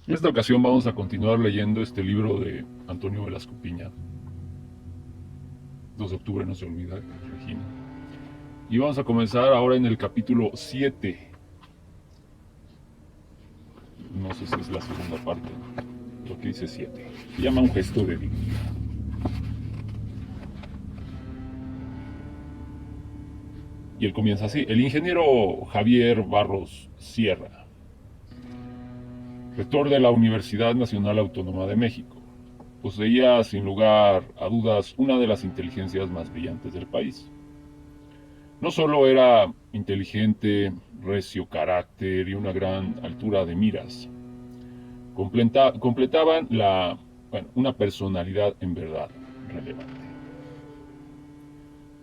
En esta ocasión vamos a continuar leyendo este libro de Antonio Velasco Piña, 2 de octubre no se olvida, Regina. Y vamos a comenzar ahora en el capítulo 7. No sé si es la segunda parte, lo que dice 7. Se llama Un gesto de dignidad. Y él comienza así. El ingeniero Javier Barros Sierra, rector de la Universidad Nacional Autónoma de México, poseía sin lugar a dudas una de las inteligencias más brillantes del país. No solo era inteligente, recio carácter y una gran altura de miras, completaban una personalidad en verdad relevante.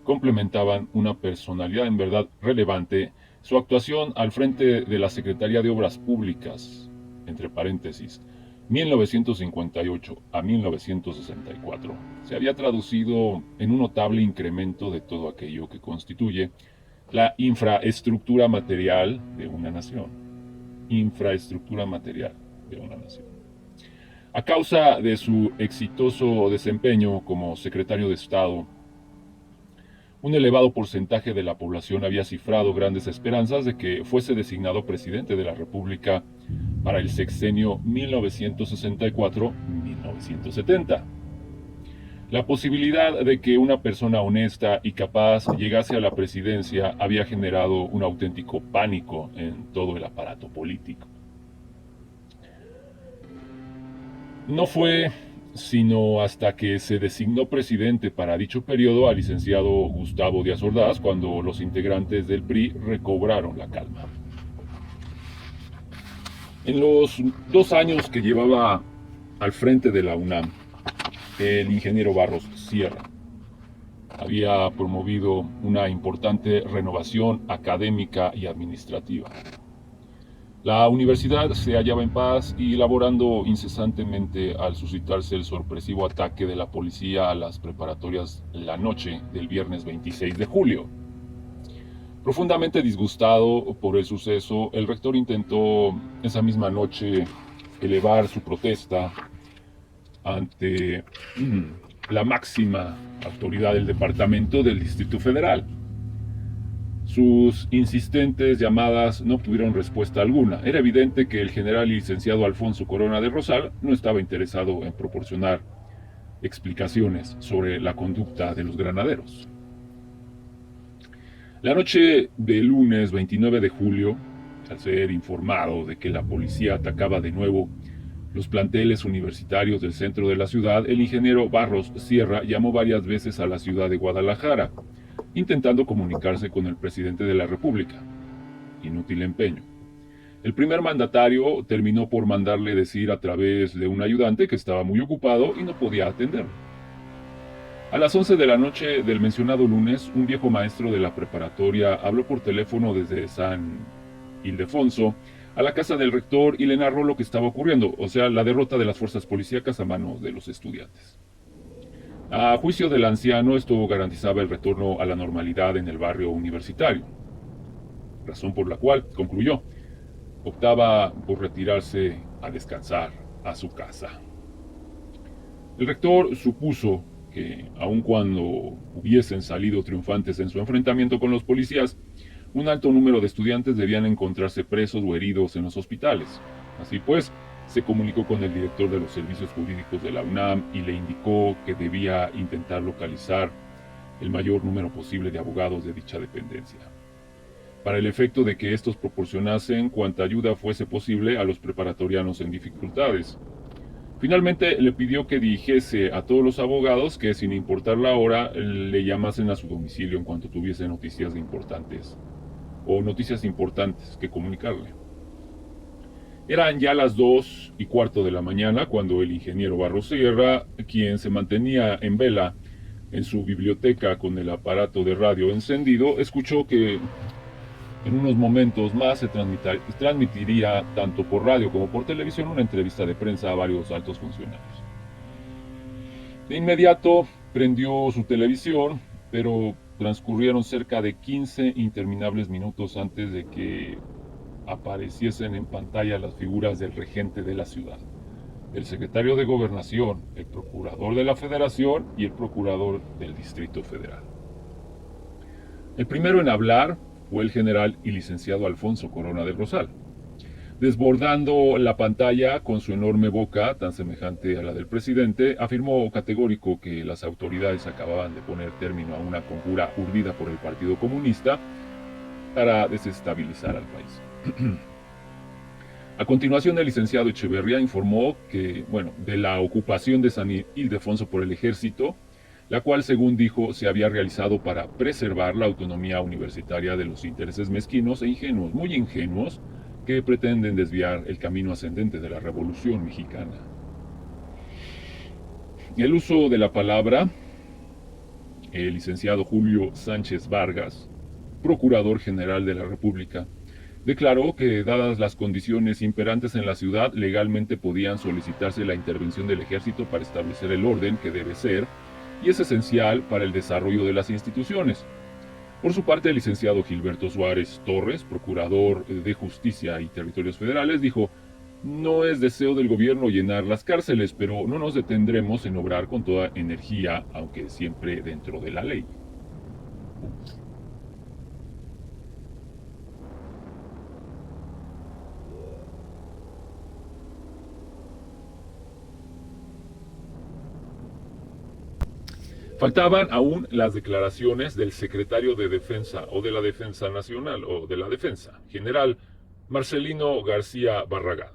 Complementaban una personalidad en verdad relevante su actuación al frente de la Secretaría de Obras Públicas, entre paréntesis, 1958 a 1964, se había traducido en un notable incremento de todo aquello que constituye la infraestructura material de una nación. Infraestructura material de una nación. A causa de su exitoso desempeño como secretario de Estado, un elevado porcentaje de la población había cifrado grandes esperanzas de que fuese designado presidente de la República para el sexenio 1964-1970. La posibilidad de que una persona honesta y capaz llegase a la presidencia había generado un auténtico pánico en todo el aparato político. No fue sino hasta que se designó presidente para dicho periodo al licenciado Gustavo Díaz Ordaz cuando los integrantes del PRI recobraron la calma. En los 2 años que llevaba al frente de la UNAM, el ingeniero Barros Sierra había promovido una importante renovación académica y administrativa. La universidad se hallaba en paz y laborando incesantemente al suscitarse el sorpresivo ataque de la policía a las preparatorias la noche del viernes 26 de julio. Profundamente disgustado por el suceso, el rector intentó esa misma noche elevar su protesta ante la máxima autoridad del departamento del Distrito Federal. Sus insistentes llamadas no obtuvieron respuesta alguna. Era evidente que el general y licenciado Alfonso Corona de Rosal no estaba interesado en proporcionar explicaciones sobre la conducta de los granaderos. La noche del lunes 29 de julio, al ser informado de que la policía atacaba de nuevo los planteles universitarios del centro de la ciudad, el ingeniero Barros Sierra llamó varias veces a la ciudad de Guadalajara, intentando comunicarse con el presidente de la República. Inútil empeño. El primer mandatario terminó por mandarle decir a través de un ayudante que estaba muy ocupado y no podía atenderlo. A las 11 de la noche del mencionado lunes, un viejo maestro de la preparatoria habló por teléfono desde San Ildefonso a la casa del rector y le narró lo que estaba ocurriendo, o sea, la derrota de las fuerzas policíacas a manos de los estudiantes. A juicio del anciano, esto garantizaba el retorno a la normalidad en el barrio universitario, razón por la cual, concluyó, optaba por retirarse a descansar a su casa. El rector supuso que, aun cuando hubiesen salido triunfantes en su enfrentamiento con los policías, un alto número de estudiantes debían encontrarse presos o heridos en los hospitales. Así pues, se comunicó con el director de los servicios jurídicos de la UNAM y le indicó que debía intentar localizar el mayor número posible de abogados de dicha dependencia, para el efecto de que estos proporcionasen cuanta ayuda fuese posible a los preparatorianos en dificultades. Finalmente le pidió que dijese a todos los abogados que, sin importar la hora, le llamasen a su domicilio en cuanto tuviese noticias importantes que comunicarle. Eran ya las 2:15 de la mañana cuando el ingeniero Barros Sierra, quien se mantenía en vela en su biblioteca con el aparato de radio encendido, escuchó que en unos momentos más se transmitiría tanto por radio como por televisión una entrevista de prensa a varios altos funcionarios. De inmediato prendió su televisión, pero transcurrieron cerca de 15 interminables minutos antes de que apareciesen en pantalla las figuras del regente de la ciudad, el secretario de Gobernación, el procurador de la Federación y el procurador del Distrito Federal. El primero en hablar fue el general y licenciado Alfonso Corona del Rosal, desbordando la pantalla con su enorme boca, tan semejante a la del presidente, afirmó categórico que las autoridades acababan de poner término a una conjura urdida por el Partido Comunista para desestabilizar al país. A continuación, el licenciado Echeverría informó que, de la ocupación de San Ildefonso por el ejército, la cual, según dijo, se había realizado para preservar la autonomía universitaria de los intereses mezquinos e ingenuos, muy ingenuos, que pretenden desviar el camino ascendente de la Revolución Mexicana. El uso de la palabra, el licenciado Julio Sánchez Vargas, Procurador General de la República, declaró que, dadas las condiciones imperantes en la ciudad, legalmente podían solicitarse la intervención del ejército para establecer el orden que debe ser y es esencial para el desarrollo de las instituciones. Por su parte, el licenciado Gilberto Suárez Torres, Procurador de Justicia y Territorios Federales, dijo: no es deseo del gobierno llenar las cárceles, pero no nos detendremos en obrar con toda energía, aunque siempre dentro de la ley. Faltaban aún las declaraciones del secretario de Defensa o de la Defensa Nacional o de la Defensa, general Marcelino García Barragán.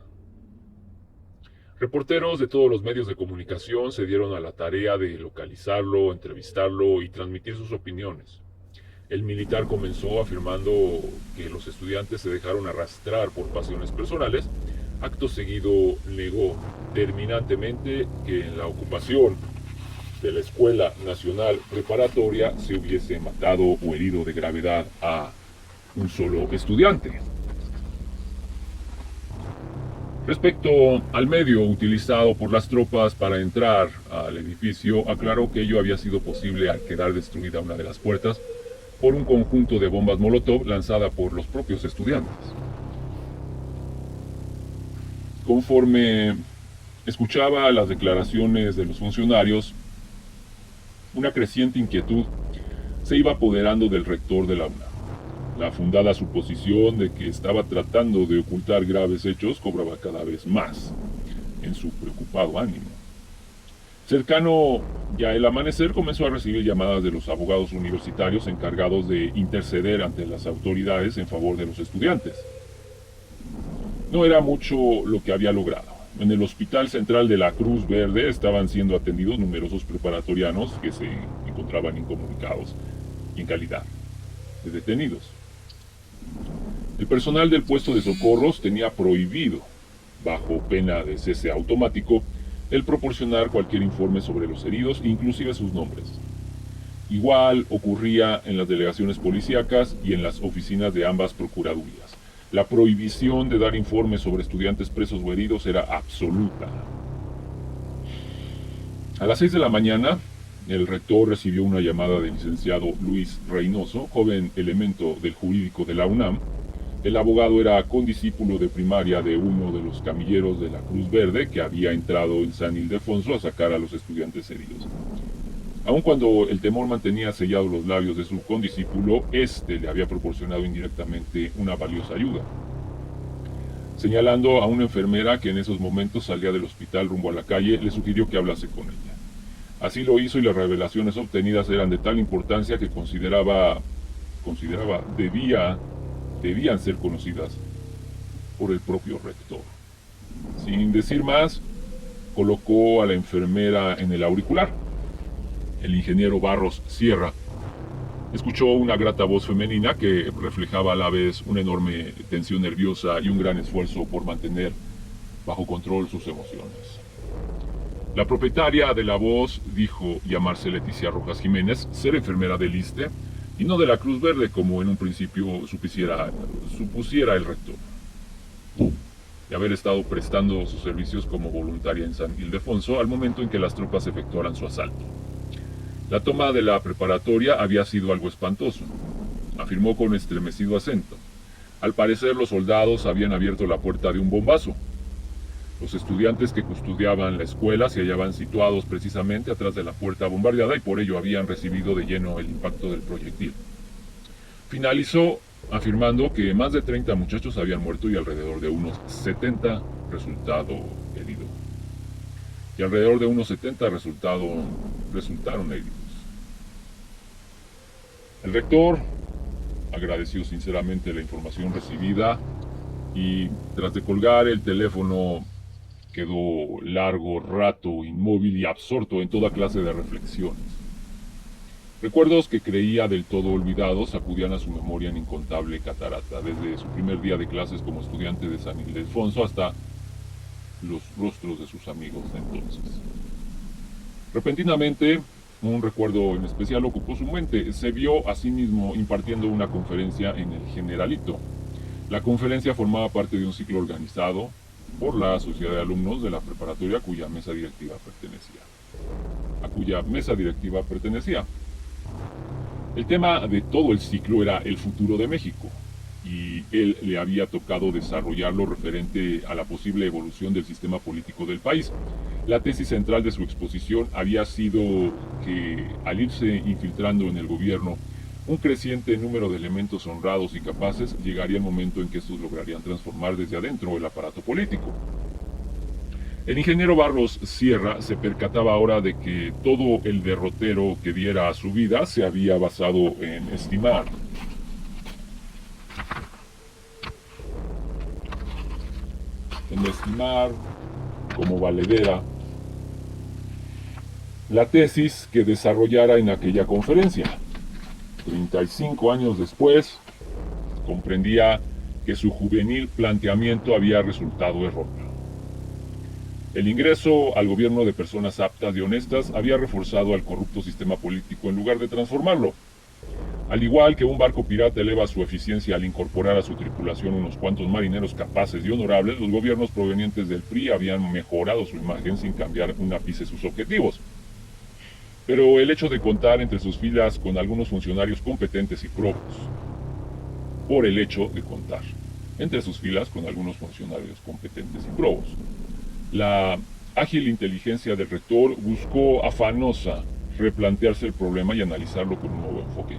Reporteros de todos los medios de comunicación se dieron a la tarea de localizarlo, entrevistarlo y transmitir sus opiniones. El militar comenzó afirmando que los estudiantes se dejaron arrastrar por pasiones personales. Acto seguido negó terminantemente que en la ocupación de la Escuela Nacional Preparatoria se hubiese matado o herido de gravedad a un solo estudiante. Respecto al medio utilizado por las tropas para entrar al edificio, aclaró que ello había sido posible al quedar destruida una de las puertas por un conjunto de bombas Molotov lanzada por los propios estudiantes. Conforme escuchaba las declaraciones de los funcionarios, una creciente inquietud se iba apoderando del rector de la UNAM. La fundada suposición de que estaba tratando de ocultar graves hechos cobraba cada vez más en su preocupado ánimo. Cercano ya el amanecer, comenzó a recibir llamadas de los abogados universitarios encargados de interceder ante las autoridades en favor de los estudiantes. No era mucho lo que había logrado. En el Hospital Central de la Cruz Verde estaban siendo atendidos numerosos preparatorianos que se encontraban incomunicados y en calidad de detenidos. El personal del puesto de socorros tenía prohibido, bajo pena de cese automático, el proporcionar cualquier informe sobre los heridos, inclusive sus nombres. Igual ocurría en las delegaciones policíacas y en las oficinas de ambas procuradurías. La prohibición de dar informes sobre estudiantes presos o heridos era absoluta. A las 6 de la mañana, el rector recibió una llamada del licenciado Luis Reynoso, joven elemento del jurídico de la UNAM. El abogado era condiscípulo de primaria de uno de los camilleros de la Cruz Verde que había entrado en San Ildefonso a sacar a los estudiantes heridos. Aun cuando el temor mantenía sellados los labios de su condiscípulo, este le había proporcionado indirectamente una valiosa ayuda. Señalando a una enfermera que en esos momentos salía del hospital rumbo a la calle, le sugirió que hablase con ella. Así lo hizo y las revelaciones obtenidas eran de tal importancia que consideraba debían ser conocidas por el propio rector. Sin decir más, colocó a la enfermera en el auricular. El ingeniero Barros Sierra escuchó una grata voz femenina que reflejaba a la vez una enorme tensión nerviosa y un gran esfuerzo por mantener bajo control sus emociones. La propietaria de la voz dijo llamarse Leticia Rojas Jiménez, ser enfermera del ISSSTE y no de la Cruz Verde como en un principio supusiera el rector, de haber estado prestando sus servicios como voluntaria en San Ildefonso al momento en que las tropas efectuaran su asalto. La toma de la preparatoria había sido algo espantoso, afirmó con estremecido acento. Al parecer, los soldados habían abierto la puerta de un bombazo. Los estudiantes que custodiaban la escuela se hallaban situados precisamente atrás de la puerta bombardeada y por ello habían recibido de lleno el impacto del proyectil. Finalizó afirmando que más de 30 muchachos habían muerto y alrededor de unos 70 resultado heridos. Y alrededor de unos 70 resultaron heridos. El rector agradeció sinceramente la información recibida y tras de colgar el teléfono quedó largo rato inmóvil y absorto en toda clase de reflexiones. Recuerdos que creía del todo olvidados acudían a su memoria en incontable catarata, desde su primer día de clases como estudiante de San Ildefonso hasta los rostros de sus amigos de entonces. Repentinamente, un recuerdo en especial ocupó su mente. Se vio a sí mismo impartiendo una conferencia en el Generalito. La conferencia formaba parte de un ciclo organizado por la Sociedad de Alumnos de la preparatoria a cuya mesa directiva pertenecía. El tema de todo el ciclo era el futuro de México, y él le había tocado desarrollarlo referente a la posible evolución del sistema político del país. La tesis central de su exposición había sido que, al irse infiltrando en el gobierno un creciente número de elementos honrados y capaces, llegaría el momento en que estos lograrían transformar desde adentro el aparato político. El ingeniero Barros Sierra se percataba ahora de que todo el derrotero que diera a su vida se había basado en estimar como valedera la tesis que desarrollara en aquella conferencia. 35 años después, comprendía que su juvenil planteamiento había resultado erróneo. El ingreso al gobierno de personas aptas y honestas había reforzado al corrupto sistema político en lugar de transformarlo. Al igual que un barco pirata eleva su eficiencia al incorporar a su tripulación unos cuantos marineros capaces y honorables, los gobiernos provenientes del PRI habían mejorado su imagen sin cambiar un ápice sus objetivos. Pero el hecho de contar entre sus filas con algunos funcionarios competentes y probos, la ágil inteligencia del rector buscó afanosa replantearse el problema y analizarlo con un nuevo enfoque.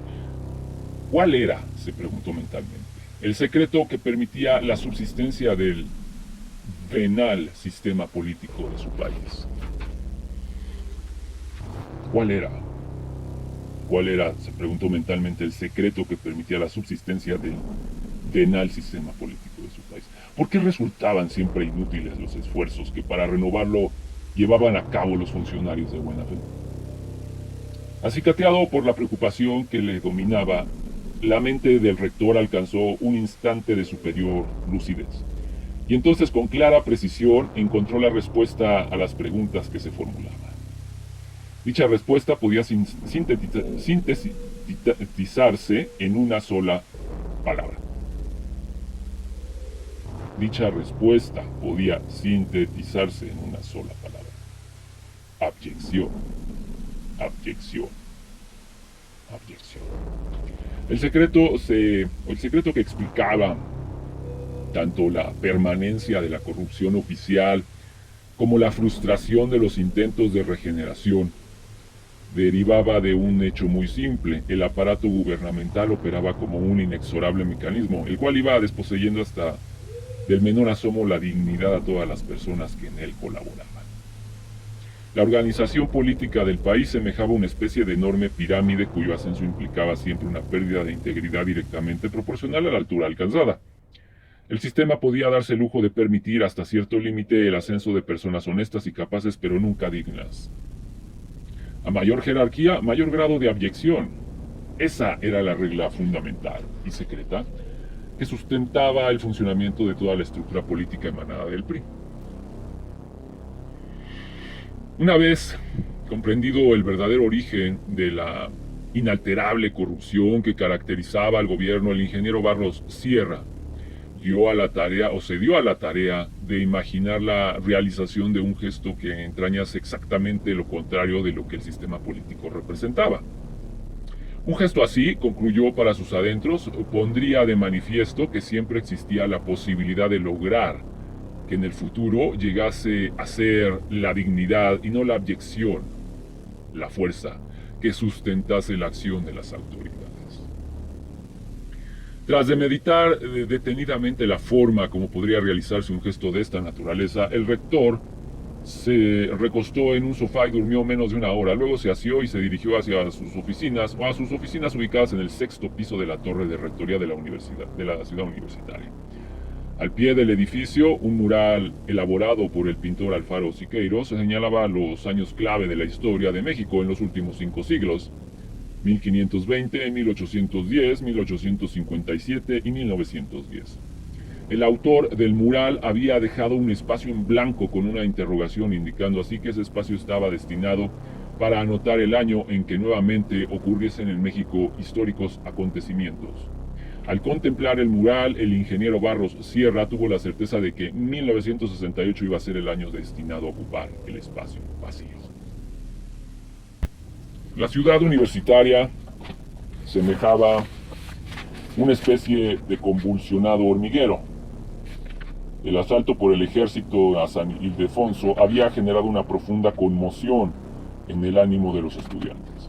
¿Cuál era, se preguntó mentalmente, el secreto que permitía la subsistencia del venal sistema político de su país? ¿Cuál era, se preguntó mentalmente, el secreto que permitía la subsistencia del venal sistema político de su país? ¿Por qué resultaban siempre inútiles los esfuerzos que para renovarlo llevaban a cabo los funcionarios de buena fe? Acicateado por la preocupación que le dominaba, la mente del rector alcanzó un instante de superior lucidez, y entonces con clara precisión encontró la respuesta a las preguntas que se formulaban. Dicha respuesta podía sintetizarse en una sola palabra. Abyección. El secreto que explicaba tanto la permanencia de la corrupción oficial como la frustración de los intentos de regeneración derivaba de un hecho muy simple. El aparato gubernamental operaba como un inexorable mecanismo, el cual iba desposeyendo hasta del menor asomo la dignidad a todas las personas que en él colaboraban. La organización política del país semejaba una especie de enorme pirámide cuyo ascenso implicaba siempre una pérdida de integridad directamente proporcional a la altura alcanzada. El sistema podía darse el lujo de permitir hasta cierto límite el ascenso de personas honestas y capaces, pero nunca dignas. A mayor jerarquía, mayor grado de abyección. Esa era la regla fundamental y secreta que sustentaba el funcionamiento de toda la estructura política emanada del PRI. Una vez comprendido el verdadero origen de la inalterable corrupción que caracterizaba al gobierno, el ingeniero Barros Sierra se dio a la tarea de imaginar la realización de un gesto que entrañase exactamente lo contrario de lo que el sistema político representaba. Un gesto así, concluyó para sus adentros, pondría de manifiesto que siempre existía la posibilidad de lograr que en el futuro llegase a ser la dignidad y no la abyección, la fuerza que sustentase la acción de las autoridades. Tras de meditar detenidamente la forma como podría realizarse un gesto de esta naturaleza, el rector se recostó en un sofá y durmió menos de una hora. Luego se asió y se dirigió hacia sus oficinas, o a sus oficinas ubicadas en el sexto piso de la torre de rectoría de la ciudad universitaria. Al pie del edificio, un mural elaborado por el pintor Alfaro Siqueiros señalaba los años clave de la historia de México en los últimos 5 siglos: 1520, 1810, 1857 y 1910. El autor del mural había dejado un espacio en blanco con una interrogación, indicando así que ese espacio estaba destinado para anotar el año en que nuevamente ocurriesen en México históricos acontecimientos. Al contemplar el mural, el ingeniero Barros Sierra tuvo la certeza de que 1968 iba a ser el año destinado a ocupar el espacio vacío. La ciudad universitaria semejaba una especie de convulsionado hormiguero. El asalto por el ejército a San Ildefonso había generado una profunda conmoción en el ánimo de los estudiantes.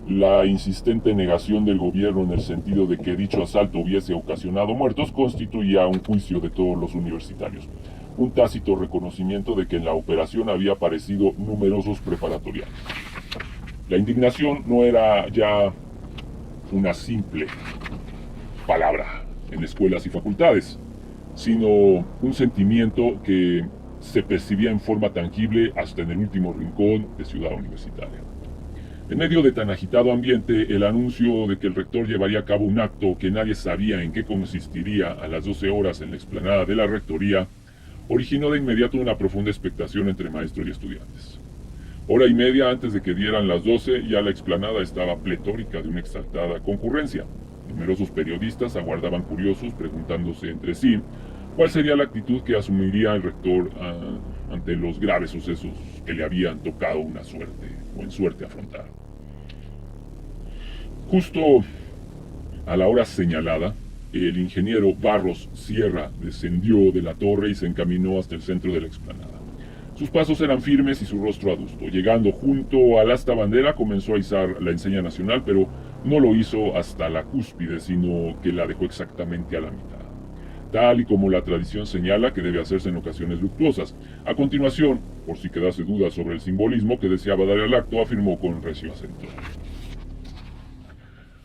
La insistente negación del gobierno en el sentido de que dicho asalto hubiese ocasionado muertos constituía un juicio de todos los universitarios, un tácito reconocimiento de que en la operación había aparecido numerosos preparatorianos. La indignación no era ya una simple palabra en escuelas y facultades, sino un sentimiento que se percibía en forma tangible hasta en el último rincón de Ciudad Universitaria. En medio de tan agitado ambiente, el anuncio de que el rector llevaría a cabo un acto que nadie sabía en qué consistiría a las 12 horas en la explanada de la rectoría originó de inmediato una profunda expectación entre maestros y estudiantes. Hora y media antes de que dieran las 12, ya la explanada estaba pletórica de una exaltada concurrencia. Numerosos periodistas aguardaban curiosos, preguntándose entre sí cuál sería la actitud que asumiría el rector ante los graves sucesos que le habían tocado una suerte o en suerte afrontar. Justo a la hora señalada, el ingeniero Barros Sierra descendió de la torre y se encaminó hasta el centro de la explanada. Sus pasos eran firmes y su rostro adusto. Llegando junto al asta bandera, comenzó a izar la enseña nacional, pero no lo hizo hasta la cúspide, sino que la dejó exactamente a la mitad, tal y como la tradición señala que debe hacerse en ocasiones luctuosas. A continuación, por si quedase duda sobre el simbolismo que deseaba dar al acto, afirmó con recio acento: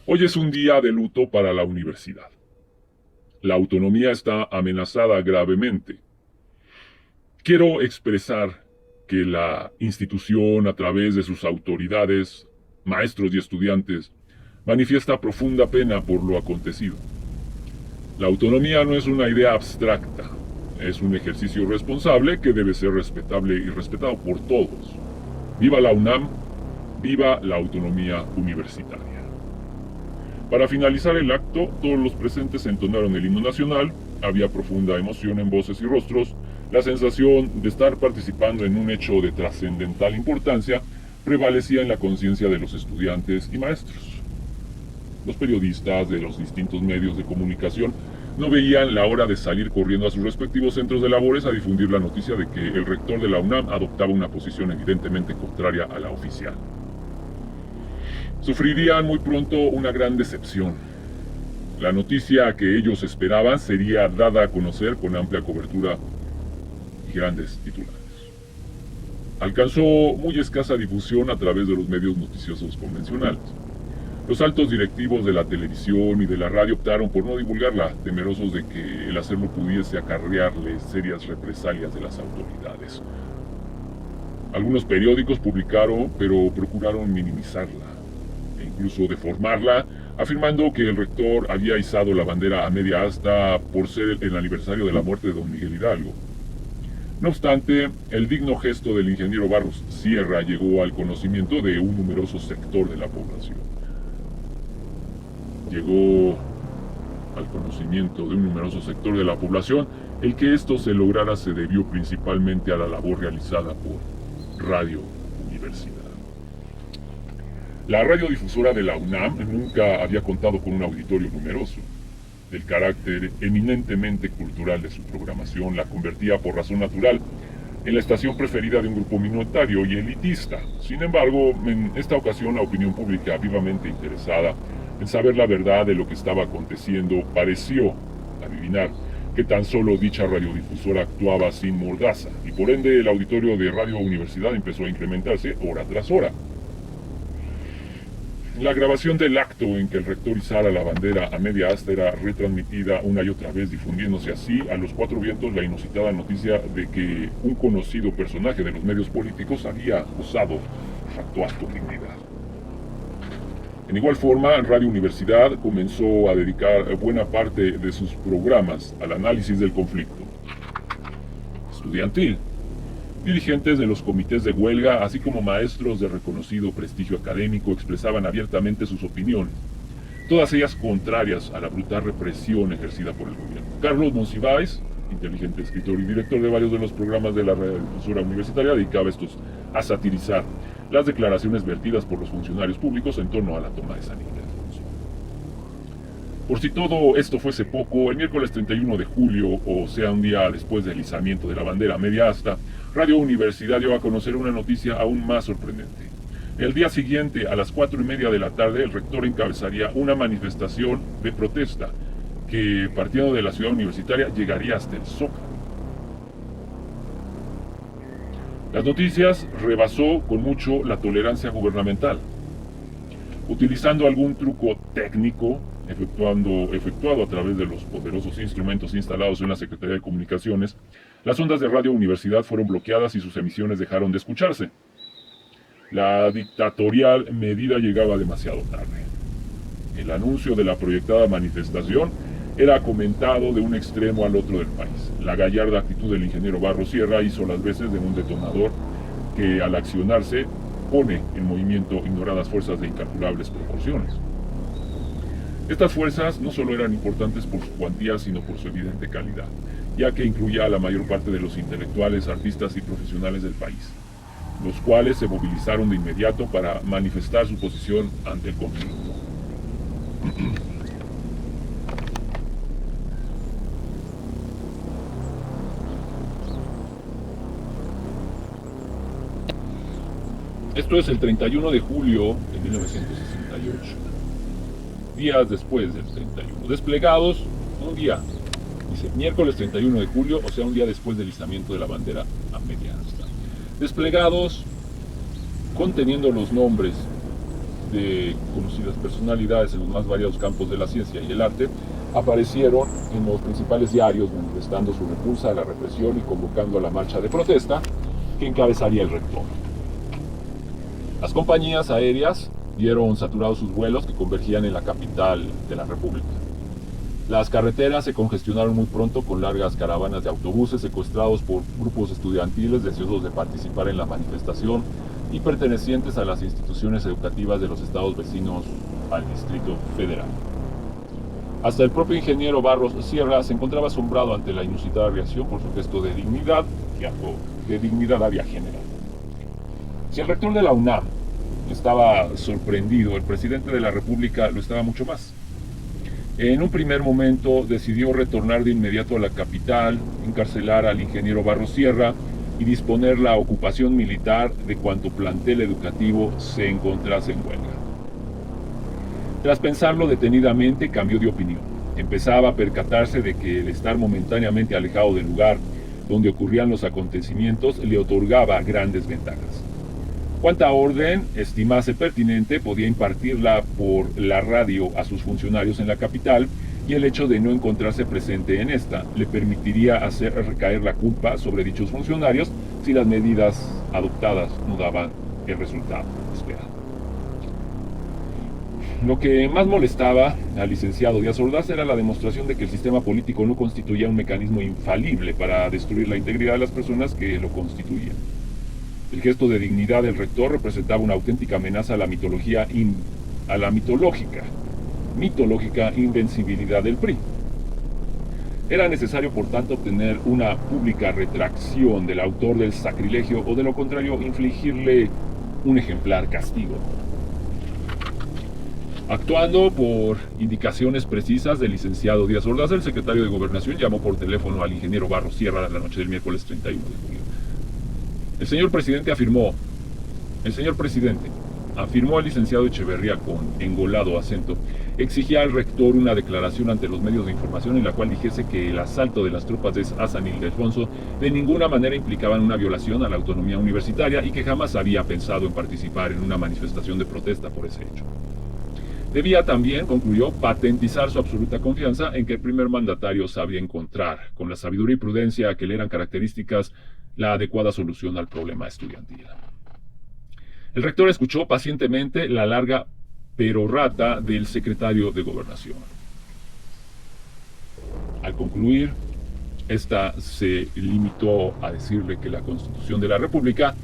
hoy es un día de luto para la universidad. La autonomía está amenazada gravemente. Quiero expresar que la institución, a través de sus autoridades, maestros y estudiantes, manifiesta profunda pena por lo acontecido. La autonomía no es una idea abstracta, es un ejercicio responsable que debe ser respetable y respetado por todos. Viva la UNAM, viva la autonomía universitaria. Para finalizar el acto, todos los presentes entonaron el himno nacional. Había profunda emoción en voces y rostros. La sensación de estar participando en un hecho de trascendental importancia prevalecía en la conciencia de los estudiantes y maestros. Los periodistas de los distintos medios de comunicación no veían la hora de salir corriendo a sus respectivos centros de labores a difundir la noticia de que el rector de la UNAM adoptaba una posición evidentemente contraria a la oficial. Sufrirían muy pronto una gran decepción. La noticia que ellos esperaban sería dada a conocer con amplia cobertura y grandes titulares. Alcanzó muy escasa difusión a través de los medios noticiosos convencionales. Los altos directivos de la televisión y de la radio optaron por no divulgarla, temerosos de que el hacerlo pudiese acarrearles serias represalias de las autoridades. Algunos periódicos publicaron, pero procuraron minimizarla e incluso deformarla, afirmando que el rector había izado la bandera a media asta por ser el aniversario de la muerte de don Miguel Hidalgo. No obstante, el digno gesto del ingeniero Barros Sierra llegó al conocimiento de un numeroso sector de la población. El que esto se lograra se debió principalmente a la labor realizada por Radio Universidad. La radiodifusora de la UNAM nunca había contado con un auditorio numeroso. El carácter eminentemente cultural de su programación la convertía por razón natural en la estación preferida de un grupo minoritario y elitista. Sin embargo, en esta ocasión la opinión pública vivamente interesada en saber la verdad de lo que estaba aconteciendo pareció adivinar que tan solo dicha radiodifusora actuaba sin mordaza, y por ende el auditorio de Radio Universidad empezó a incrementarse hora tras hora. La grabación del acto en que el rector izara la bandera a media asta era retransmitida una y otra vez, difundiéndose así a los cuatro vientos la inusitada noticia de que un conocido personaje de los medios políticos había usado factual dignidad. En igual forma, Radio Universidad comenzó a dedicar buena parte de sus programas al análisis del conflicto estudiantil. Dirigentes de los comités de huelga, así como maestros de reconocido prestigio académico, expresaban abiertamente sus opiniones, todas ellas contrarias a la brutal represión ejercida por el gobierno. Carlos Monsiváis, inteligente escritor y director de varios de los programas de la radiodifusora universitaria, dedicaba estos a satirizar las declaraciones vertidas por los funcionarios públicos en torno a la toma de San Ildefonso. Por si todo esto fuese poco, el miércoles 31 de julio, o sea un día después del izamiento de la bandera a media asta, Radio Universidad dio a conocer una noticia aún más sorprendente. El día siguiente, a las 4:30 de la tarde, el rector encabezaría una manifestación de protesta que, partiendo de la ciudad universitaria, llegaría hasta el Zócalo. Las noticias rebasó con mucho la tolerancia gubernamental. Utilizando algún truco técnico, efectuado a través de los poderosos instrumentos instalados en la Secretaría de Comunicaciones, las ondas de Radio Universidad fueron bloqueadas y sus emisiones dejaron de escucharse. La dictatorial medida llegaba demasiado tarde. El anuncio de la proyectada manifestación era comentado de un extremo al otro del país. La gallarda actitud del ingeniero Barros Sierra hizo las veces de un detonador que, al accionarse, pone en movimiento ignoradas fuerzas de incalculables proporciones. Estas fuerzas no solo eran importantes por su cuantía, sino por su evidente calidad, ya que incluía a la mayor parte de los intelectuales, artistas y profesionales del país, los cuales se movilizaron de inmediato para manifestar su posición ante el conflicto. Esto es el 31 de julio de 1968. Días después del 31. Desplegados un día. Dice, miércoles 31 de julio, o sea, un día después del izamiento de la bandera a media asta. Desplegados conteniendo los nombres de conocidas personalidades en los más variados campos de la ciencia y el arte, aparecieron en los principales diarios manifestando su repulsa a la represión y convocando a la marcha de protesta que encabezaría el rector. Las compañías aéreas vieron saturados sus vuelos que convergían en la capital de la República. Las carreteras se congestionaron muy pronto con largas caravanas de autobuses secuestrados por grupos estudiantiles deseosos de participar en la manifestación y pertenecientes a las instituciones educativas de los estados vecinos al Distrito Federal. Hasta el propio ingeniero Barros Sierra se encontraba asombrado ante la inusitada reacción por su gesto de dignidad había generado. Si el rector de la UNAM estaba sorprendido, el presidente de la República lo estaba mucho más. En un primer momento decidió retornar de inmediato a la capital, encarcelar al ingeniero Barros Sierra y disponer la ocupación militar de cuanto plantel educativo se encontrase en huelga. Tras pensarlo detenidamente, cambió de opinión. Empezaba a percatarse de que el estar momentáneamente alejado del lugar donde ocurrían los acontecimientos le otorgaba grandes ventajas. Cuanta orden estimase pertinente podía impartirla por la radio a sus funcionarios en la capital, y el hecho de no encontrarse presente en esta le permitiría hacer recaer la culpa sobre dichos funcionarios si las medidas adoptadas no daban el resultado esperado. Lo que más molestaba al licenciado Díaz Ordaz era la demostración de que el sistema político no constituía un mecanismo infalible para destruir la integridad de las personas que lo constituían. El gesto de dignidad del rector representaba una auténtica amenaza a la mitológica invencibilidad del PRI. Era necesario, por tanto, obtener una pública retracción del autor del sacrilegio o, de lo contrario, infligirle un ejemplar castigo. Actuando por indicaciones precisas del licenciado Díaz Ordaz, el secretario de Gobernación llamó por teléfono al ingeniero Barros Sierra la noche del miércoles 31 de julio. El señor presidente, afirmó el licenciado Echeverría con engolado acento, exigía al rector una declaración ante los medios de información en la cual dijese que el asalto de las tropas de San Ildefonso de ninguna manera implicaban una violación a la autonomía universitaria y que jamás había pensado en participar en una manifestación de protesta por ese hecho. Debía también, concluyó, patentizar su absoluta confianza en que el primer mandatario sabía encontrar, con la sabiduría y prudencia que le eran características, la adecuada solución al problema estudiantil. El rector escuchó pacientemente la larga perorata del secretario de Gobernación. Al concluir, esta se limitó a decirle que la Constitución de la República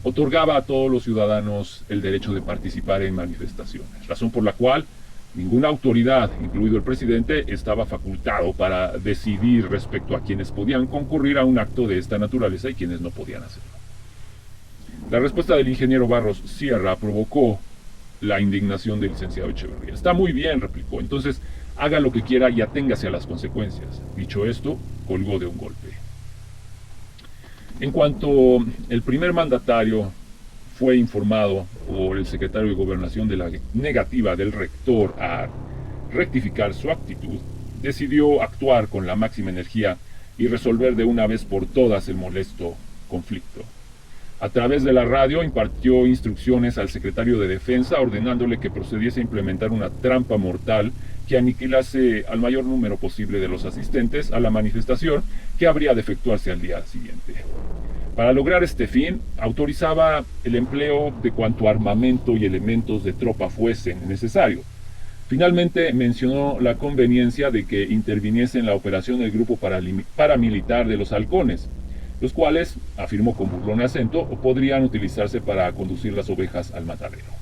otorgaba a todos los ciudadanos el derecho de participar en manifestaciones, razón por la cual ninguna autoridad, incluido el presidente, estaba facultado para decidir respecto a quienes podían concurrir a un acto de esta naturaleza y quienes no podían hacerlo. La respuesta del ingeniero Barros Sierra provocó la indignación del licenciado Echeverría. Está muy bien, replicó, entonces haga lo que quiera y aténgase a las consecuencias. Dicho esto, colgó de un golpe. En cuanto el primer mandatario fue informado por el secretario de Gobernación de la negativa del rector a rectificar su actitud, decidió actuar con la máxima energía y resolver de una vez por todas el molesto conflicto. A través de la radio impartió instrucciones al secretario de Defensa ordenándole que procediese a implementar una trampa mortal que aniquilase al mayor número posible de los asistentes a la manifestación que habría de efectuarse al día siguiente. Para lograr este fin, autorizaba el empleo de cuanto armamento y elementos de tropa fuesen necesarios. Finalmente mencionó la conveniencia de que interviniese en la operación el grupo paramilitar de los halcones, los cuales, afirmó con burlón acento, podrían utilizarse para conducir las ovejas al matadero.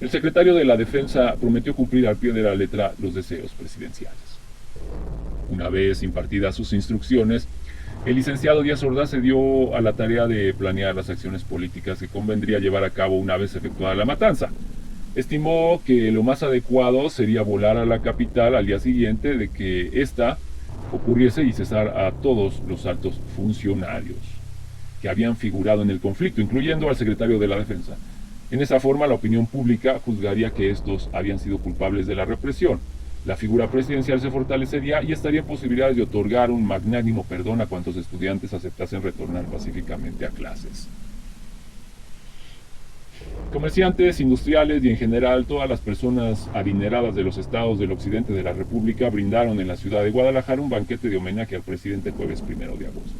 El secretario de la Defensa prometió cumplir al pie de la letra los deseos presidenciales. Una vez impartidas sus instrucciones, el licenciado Díaz Ordaz se dio a la tarea de planear las acciones políticas que convendría llevar a cabo una vez efectuada la matanza. Estimó que lo más adecuado sería volar a la capital al día siguiente de que ésta ocurriese y cesar a todos los altos funcionarios que habían figurado en el conflicto, incluyendo al secretario de la Defensa. En esa forma, la opinión pública juzgaría que estos habían sido culpables de la represión. La figura presidencial se fortalecería y estaría en posibilidades de otorgar un magnánimo perdón a cuantos estudiantes aceptasen retornar pacíficamente a clases. Comerciantes, industriales y en general todas las personas adineradas de los estados del occidente de la República brindaron en la ciudad de Guadalajara un banquete de homenaje al presidente jueves 1 de agosto.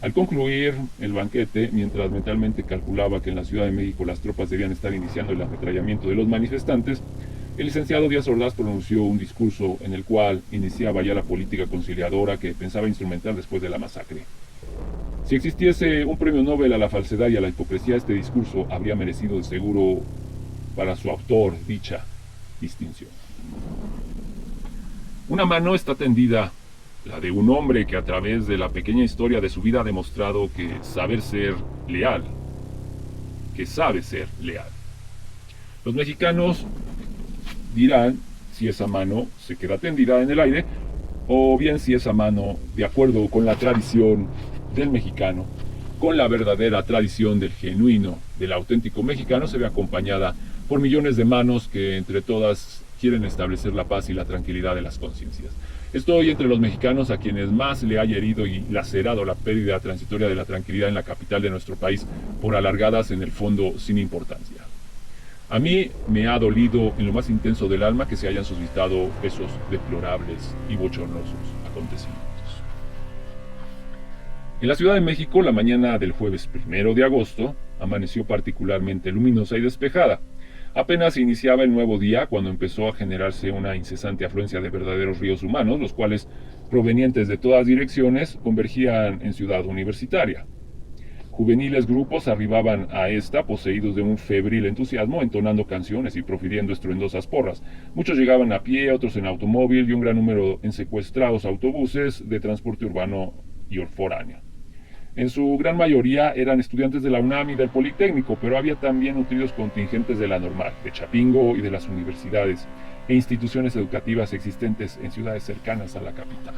Al concluir el banquete, mientras mentalmente calculaba que en la Ciudad de México las tropas debían estar iniciando el ametrallamiento de los manifestantes, el licenciado Díaz Ordaz pronunció un discurso en el cual iniciaba ya la política conciliadora que pensaba instrumentar después de la masacre. Si existiese un premio Nobel a la falsedad y a la hipocresía, este discurso habría merecido de seguro para su autor dicha distinción. Una mano está tendida, la de un hombre que a través de la pequeña historia de su vida ha demostrado que sabe ser leal. Los mexicanos dirán si esa mano se queda tendida en el aire o bien si esa mano, de acuerdo con la tradición del mexicano, con la verdadera tradición del genuino, del auténtico mexicano, se ve acompañada por millones de manos que entre todas quieren establecer la paz y la tranquilidad de las conciencias. Estoy entre los mexicanos a quienes más le haya herido y lacerado la pérdida transitoria de la tranquilidad en la capital de nuestro país por alargadas en el fondo sin importancia. A mí me ha dolido en lo más intenso del alma que se hayan suscitado esos deplorables y bochornosos acontecimientos. En la Ciudad de México, la mañana del jueves 1 de agosto amaneció particularmente luminosa y despejada. Apenas iniciaba el nuevo día cuando empezó a generarse una incesante afluencia de verdaderos ríos humanos, los cuales, provenientes de todas direcciones, convergían en Ciudad Universitaria. Juveniles grupos arribaban a esta poseídos de un febril entusiasmo, entonando canciones y profiriendo estruendosas porras. Muchos llegaban a pie, otros en automóvil y un gran número en secuestrados autobuses de transporte urbano y foráneo. En su gran mayoría eran estudiantes de la UNAM y del Politécnico, pero había también nutridos contingentes de la Normal, de Chapingo y de las universidades e instituciones educativas existentes en ciudades cercanas a la capital.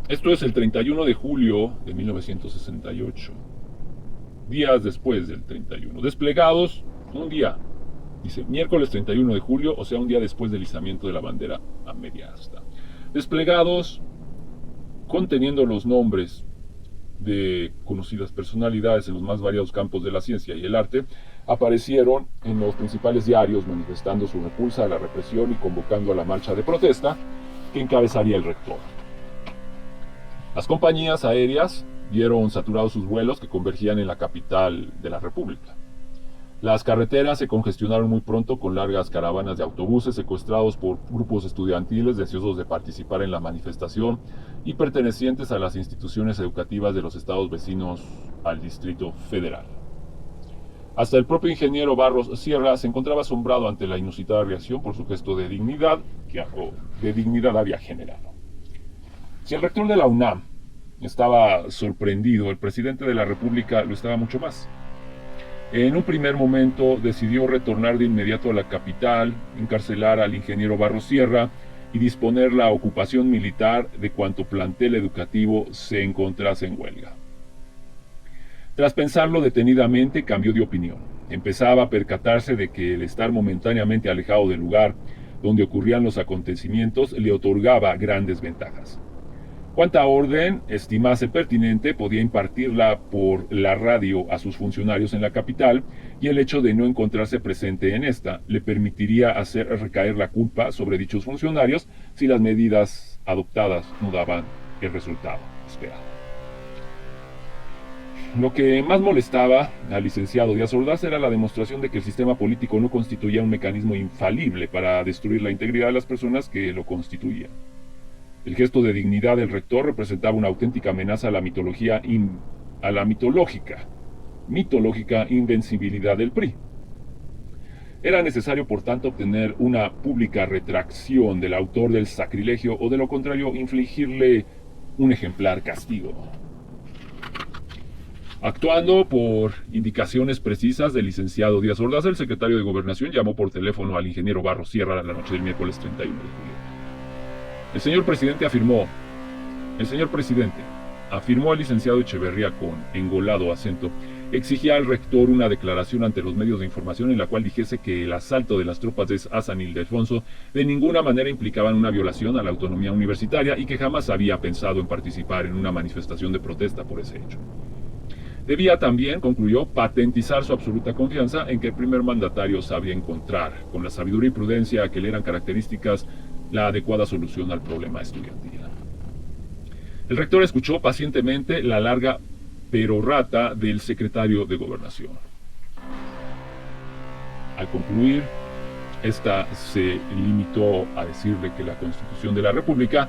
Esto es el 31 de julio de 1968, días después del 31. Desplegados un día, dice miércoles 31 de julio, o sea, un día después del izamiento de la bandera a media asta. Desplegados conteniendo los nombres de conocidas personalidades en los más variados campos de la ciencia y el arte, aparecieron en los principales diarios manifestando su repulsa a la represión y convocando a la marcha de protesta que encabezaría el rector. Las compañías aéreas vieron saturados sus vuelos que convergían en la capital de la República. Las carreteras se congestionaron muy pronto con largas caravanas de autobuses secuestrados por grupos estudiantiles deseosos de participar en la manifestación y pertenecientes a las instituciones educativas de los estados vecinos al Distrito Federal. Hasta el propio ingeniero Barros Sierra se encontraba asombrado ante la inusitada reacción por su gesto de dignidad que había generado. Si el rector de la UNAM estaba sorprendido, el presidente de la República lo estaba mucho más. En un primer momento decidió retornar de inmediato a la capital, encarcelar al ingeniero Barros Sierra y disponer la ocupación militar de cuanto plantel educativo se encontrase en huelga. Tras pensarlo detenidamente, cambió de opinión. Empezaba a percatarse de que el estar momentáneamente alejado del lugar donde ocurrían los acontecimientos le otorgaba grandes ventajas. Cuanta orden estimase pertinente podía impartirla por la radio a sus funcionarios en la capital, y el hecho de no encontrarse presente en esta le permitiría hacer recaer la culpa sobre dichos funcionarios si las medidas adoptadas no daban el resultado esperado. Lo que más molestaba al licenciado Díaz Ordaz era la demostración de que el sistema político no constituía un mecanismo infalible para destruir la integridad de las personas que lo constituían. El gesto de dignidad del rector representaba una auténtica amenaza a la mitológica invencibilidad del PRI. Era necesario, por tanto, obtener una pública retracción del autor del sacrilegio o, de lo contrario, infligirle un ejemplar castigo. Actuando por indicaciones precisas del licenciado Díaz Ordaz, el secretario de Gobernación llamó por teléfono al ingeniero Barros Sierra la noche del miércoles 31 de julio. El señor presidente, afirmó el licenciado Echeverría con engolado acento, exigía al rector una declaración ante los medios de información en la cual dijese que el asalto de las tropas de Hassan Ildefonso de ninguna manera implicaban una violación a la autonomía universitaria y que jamás había pensado en participar en una manifestación de protesta por ese hecho. Debía también, concluyó, patentizar su absoluta confianza en que el primer mandatario sabía encontrar, con la sabiduría y prudencia que le eran características, la adecuada solución al problema estudiantil. El rector escuchó pacientemente la larga perorata del secretario de Gobernación. Al concluir, esta se limitó a decirle que la Constitución de la República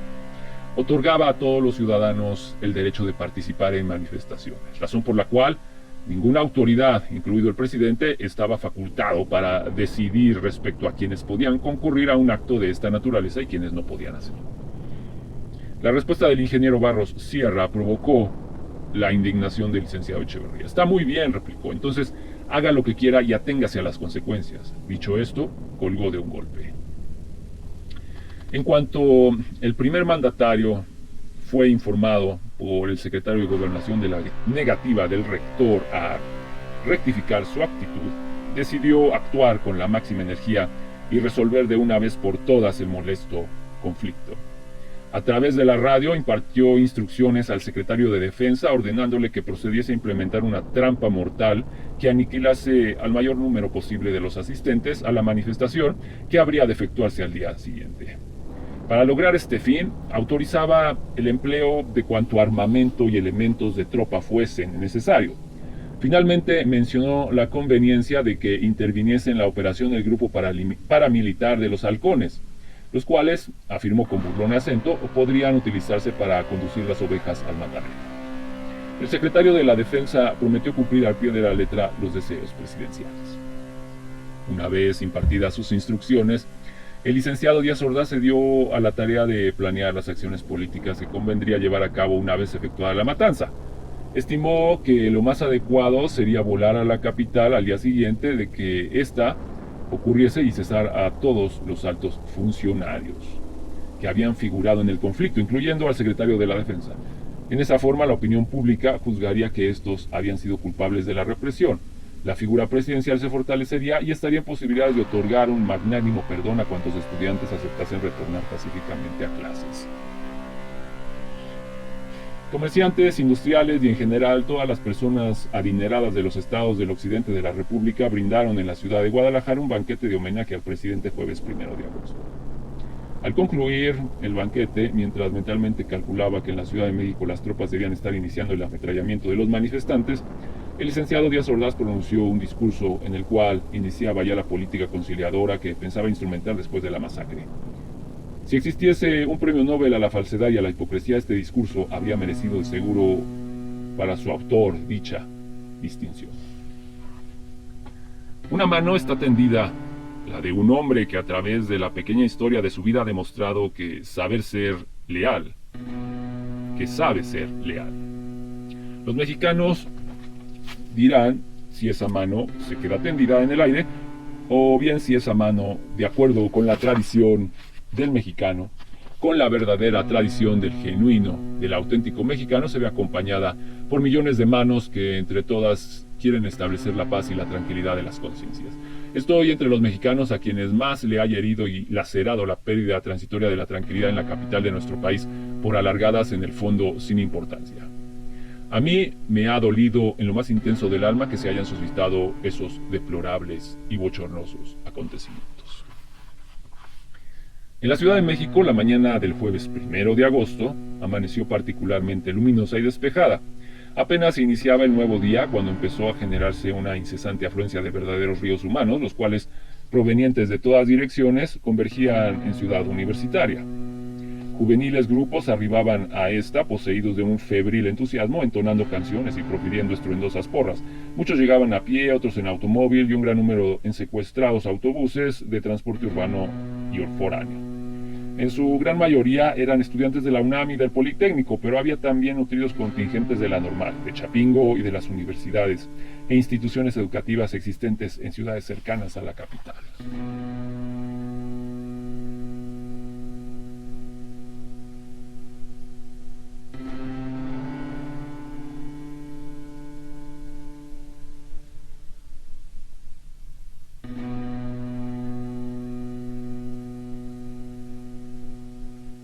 otorgaba a todos los ciudadanos el derecho de participar en manifestaciones, razón por la cual ninguna autoridad, incluido el presidente, estaba facultado para decidir respecto a quienes podían concurrir a un acto de esta naturaleza y quienes no podían hacerlo. La respuesta del ingeniero Barros Sierra provocó la indignación del licenciado Echeverría. Está muy bien, replicó, entonces haga lo que quiera y aténgase a las consecuencias. Dicho esto, colgó de un golpe. En cuanto el primer mandatario fue informado por el secretario de Gobernación de la negativa del rector a rectificar su actitud, decidió actuar con la máxima energía y resolver de una vez por todas el molesto conflicto. A través de la radio impartió instrucciones al secretario de Defensa ordenándole que procediese a implementar una trampa mortal que aniquilase al mayor número posible de los asistentes a la manifestación, que habría de efectuarse al día siguiente. Para lograr este fin, autorizaba el empleo de cuanto armamento y elementos de tropa fuesen necesarios. Finalmente mencionó la conveniencia de que interviniese en la operación el grupo paramilitar de los halcones, los cuales, afirmó con burlón acento, podrían utilizarse para conducir las ovejas al matadero. El secretario de la Defensa prometió cumplir al pie de la letra los deseos presidenciales. Una vez impartidas sus instrucciones, El licenciado Díaz Ordaz se dio a la tarea de planear las acciones políticas que convendría llevar a cabo una vez efectuada la matanza. Estimó que lo más adecuado sería volar a la capital al día siguiente de que ésta ocurriese y cesar a todos los altos funcionarios que habían figurado en el conflicto, incluyendo al secretario de la Defensa. En esa forma, la opinión pública juzgaría que estos habían sido culpables de la represión. La figura presidencial se fortalecería y estaría en posibilidades de otorgar un magnánimo perdón a cuantos estudiantes aceptasen retornar pacíficamente a clases. Comerciantes, industriales y en general todas las personas adineradas de los estados del occidente de la República brindaron en la ciudad de Guadalajara un banquete de homenaje al presidente jueves 1 de agosto. Al concluir el banquete, mientras mentalmente calculaba que en la Ciudad de México las tropas debían estar iniciando el ametrallamiento de los manifestantes, el licenciado Díaz Ordaz pronunció un discurso en el cual iniciaba ya la política conciliadora que pensaba instrumentar después de la masacre. Si existiese un premio Nobel a la falsedad y a la hipocresía, este discurso habría merecido de seguro para su autor dicha distinción. Una mano está tendida, la de un hombre que a través de la pequeña historia de su vida ha demostrado que sabe ser leal. Los mexicanos dirán si esa mano se queda tendida en el aire o bien si esa mano, de acuerdo con la tradición del mexicano, con la verdadera tradición del genuino, del auténtico mexicano, se ve acompañada por millones de manos que entre todas quieren establecer la paz y la tranquilidad de las conciencias. Estoy entre los mexicanos a quienes más le haya herido y lacerado la pérdida transitoria de la tranquilidad en la capital de nuestro país por alargadas en el fondo sin importancia. A mí me ha dolido en lo más intenso del alma que se hayan suscitado esos deplorables y bochornosos acontecimientos. En la Ciudad de México, la mañana del jueves 1 de agosto amaneció particularmente luminosa y despejada. Apenas iniciaba el nuevo día cuando empezó a generarse una incesante afluencia de verdaderos ríos humanos, los cuales, provenientes de todas direcciones, convergían en Ciudad Universitaria. Juveniles grupos arribaban a esta poseídos de un febril entusiasmo, entonando canciones y profiriendo estruendosas porras. Muchos llegaban a pie, otros en automóvil y un gran número en secuestrados autobuses de transporte urbano y foráneo. En su gran mayoría eran estudiantes de la UNAM y del Politécnico, pero había también nutridos contingentes de la Normal, de Chapingo y de las universidades e instituciones educativas existentes en ciudades cercanas a la capital.